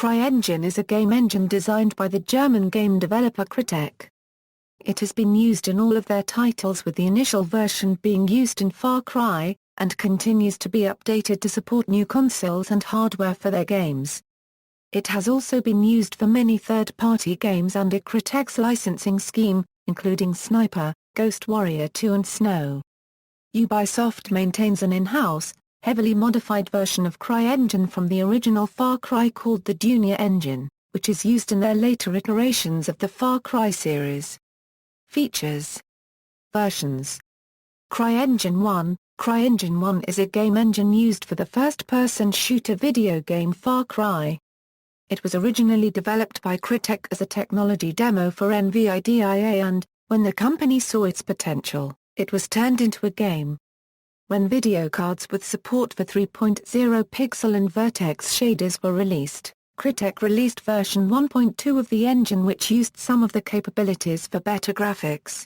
CryEngine is a game engine designed by the German game developer Crytek. It has been used in all of their titles, with the initial version being used in Far Cry, and continues to be updated to support new consoles and hardware for their games. It has also been used for many third-party games under Crytek's licensing scheme, including Sniper, Ghost Warrior 2 and Snow. Ubisoft maintains an in-house, heavily modified version of CryEngine from the original Far Cry called the Dunia Engine, which is used in their later iterations of the Far Cry series. Features. Versions. CryEngine 1. CryEngine 1 is a game engine used for the first-person shooter video game Far Cry. It was originally developed by Crytek as a technology demo for NVIDIA and, when the company saw its potential, it was turned into a game. When video cards with support for 3.0 pixel and vertex shaders were released, Crytek released version 1.2 of the engine, which used some of the capabilities for better graphics.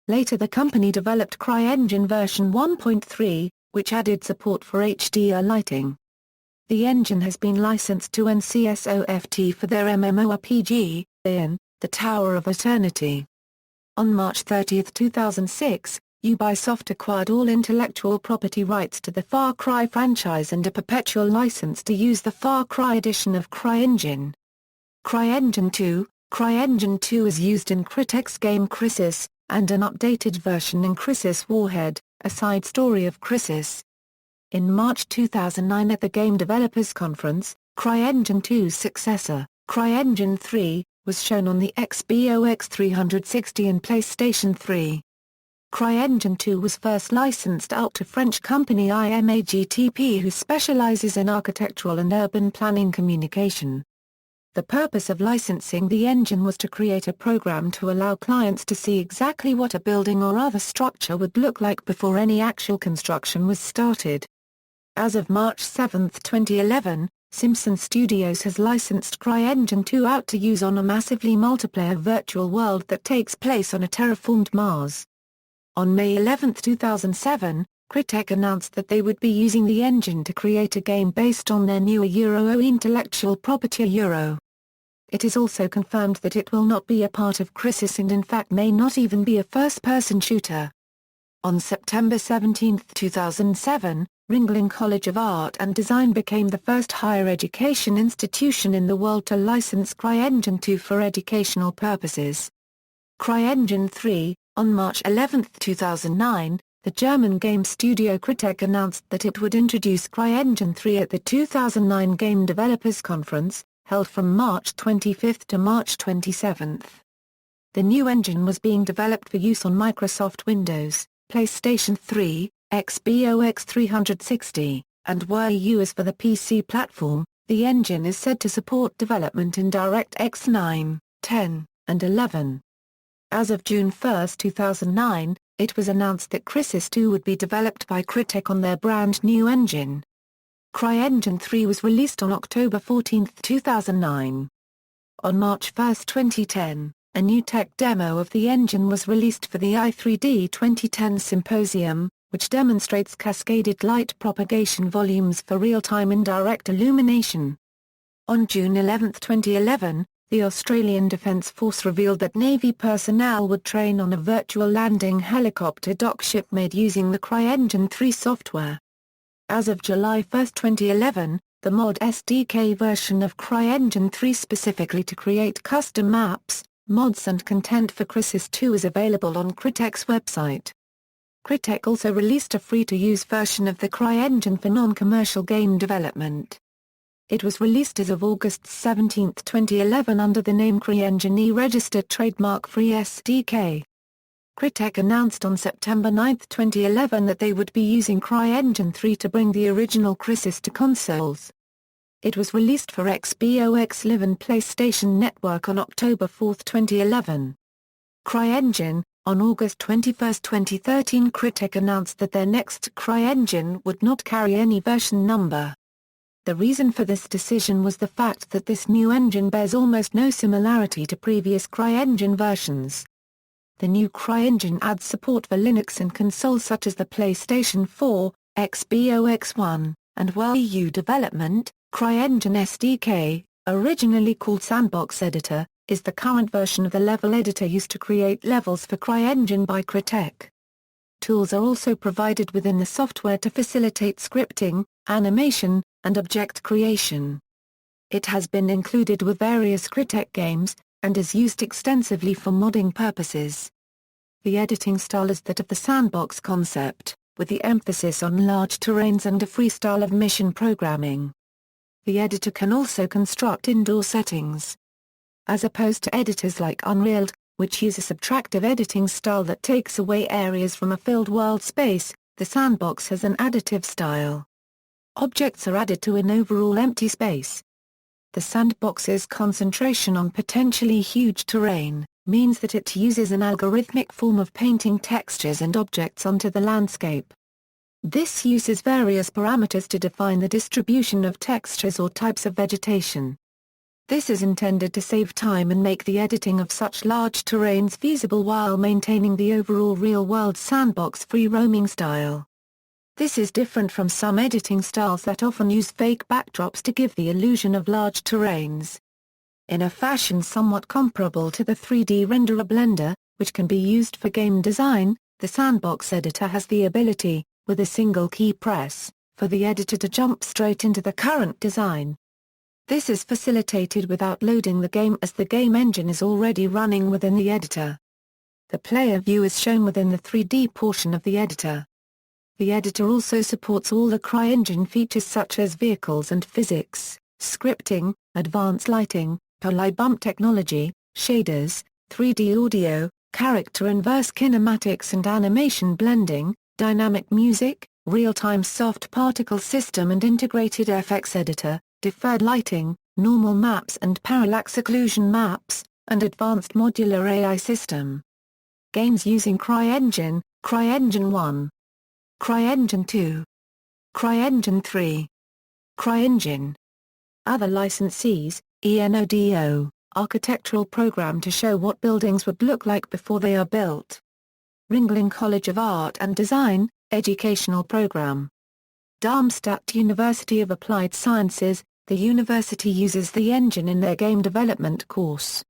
Later the company developed CryEngine version 1.3, which added support for HDR lighting. The engine has been licensed to NCSOFT for their MMORPG, The Tower of Eternity. On March 30, 2006, Ubisoft acquired all intellectual property rights to the Far Cry franchise and a perpetual license to use the Far Cry edition of CryEngine. CryEngine 2. CryEngine 2 is used in Crytek's game Crysis, and an updated version in Crysis Warhead, a side story of Crysis. In March 2009 at the Game Developers Conference, CryEngine 2's successor, CryEngine 3, was shown on the Xbox 360 and PlayStation 3. CryEngine 2 was first licensed out to French company IMAGTP, who specializes in architectural and urban planning communication. The purpose of licensing the engine was to create a program to allow clients to see exactly what a building or other structure would look like before any actual construction was started. As of March 7, 2011, Simpson Studios has licensed CryEngine 2 out to use on a massively multiplayer virtual world that takes place on a terraformed Mars. On May 11, 2007, Crytek announced that they would be using the engine to create a game based on their newer Euro intellectual property Euro. It is also confirmed that it will not be a part of Crysis and in fact may not even be a first-person shooter. On September 17, 2007, Ringling College of Art and Design became the first higher education institution in the world to license CryEngine 2 for educational purposes. CryEngine 3. On March 11, 2009, the German game studio Crytek announced that it would introduce CryEngine 3 at the 2009 Game Developers Conference, held from March 25 to March 27. The new engine was being developed for use on Microsoft Windows, PlayStation 3, Xbox 360, and Wii U. As for the PC platform, the engine is said to support development in DirectX 9, 10, and 11. As of June 1, 2009, it was announced that Crysis 2 would be developed by Crytek on their brand new engine. CryEngine 3 was released on October 14, 2009. On March 1, 2010, a new tech demo of the engine was released for the i3D 2010 Symposium, which demonstrates cascaded light propagation volumes for real-time indirect illumination. On June 11, 2011, the Australian Defence Force revealed that Navy personnel would train on a virtual landing helicopter dockship made using the CryEngine 3 software. As of July 1, 2011, the Mod SDK version of CryEngine 3 specifically to create custom maps, mods and content for Crysis 2 is available on Crytek's website. Crytek also released a free-to-use version of the CryEngine for non-commercial game development. It was released as of August 17, 2011 under the name CryEngine registered trademark Free SDK. Crytek announced on September 9, 2011 that they would be using CryEngine 3 to bring the original Crysis to consoles. It was released for Xbox Live and PlayStation Network on October 4, 2011. CryEngine. On August 21, 2013, Crytek announced that their next CryEngine would not carry any version number. The reason for this decision was the fact that this new engine bears almost no similarity to previous CryEngine versions. The new CryEngine adds support for Linux and consoles such as the PlayStation 4, Xbox One, and Wii U development. CryEngine SDK, originally called Sandbox Editor, is the current version of the level editor used to create levels for CryEngine by Crytek. Tools are also provided within the software to facilitate scripting, animation, and object creation. It has been included with various Crytek games, and is used extensively for modding purposes. The editing style is that of the sandbox concept, with the emphasis on large terrains and a free style of mission programming. The editor can also construct indoor settings. As opposed to editors like Unreal, which use a subtractive editing style that takes away areas from a filled world space, the sandbox has an additive style. Objects are added to an overall empty space. The sandbox's concentration on potentially huge terrain means that it uses an algorithmic form of painting textures and objects onto the landscape. This uses various parameters to define the distribution of textures or types of vegetation. This is intended to save time and make the editing of such large terrains feasible while maintaining the overall real-world sandbox free-roaming style. This is different from some editing styles that often use fake backdrops to give the illusion of large terrains. In a fashion somewhat comparable to the 3D renderer Blender, which can be used for game design, the sandbox editor has the ability, with a single key press, for the editor to jump straight into the current design. This is facilitated without loading the game as the game engine is already running within the editor. The player view is shown within the 3D portion of the editor. The editor also supports all the CryEngine features such as vehicles and physics, scripting, advanced lighting, polybump technology, shaders, 3D audio, character inverse kinematics and animation blending, dynamic music, real-time soft particle system and integrated FX editor, deferred lighting, normal maps and parallax occlusion maps, and advanced modular AI system. Games using CryEngine, CryEngine 1. CryEngine 2. CryEngine 3. CryEngine. Other licensees, ENODO, architectural program to show what buildings would look like before they are built. Ringling College of Art and Design, educational program. Darmstadt University of Applied Sciences, the university uses the engine in their game development course.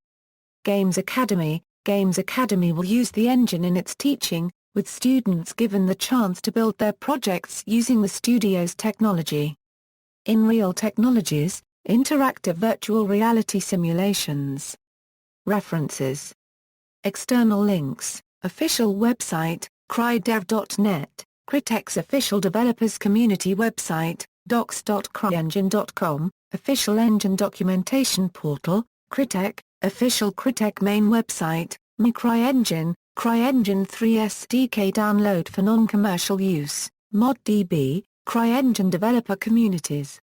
Games Academy will use the engine in its teaching, with students given the chance to build their projects using the studio's technology. In Real Technologies, interactive virtual reality simulations. References. External links, official website, crydev.net, Crytek's official developers community website, docs.cryengine.com, official engine documentation portal, Crytek, official Crytek main website, CryEngine, CryEngine 3 SDK download for non-commercial use, ModDB, CryEngine developer communities.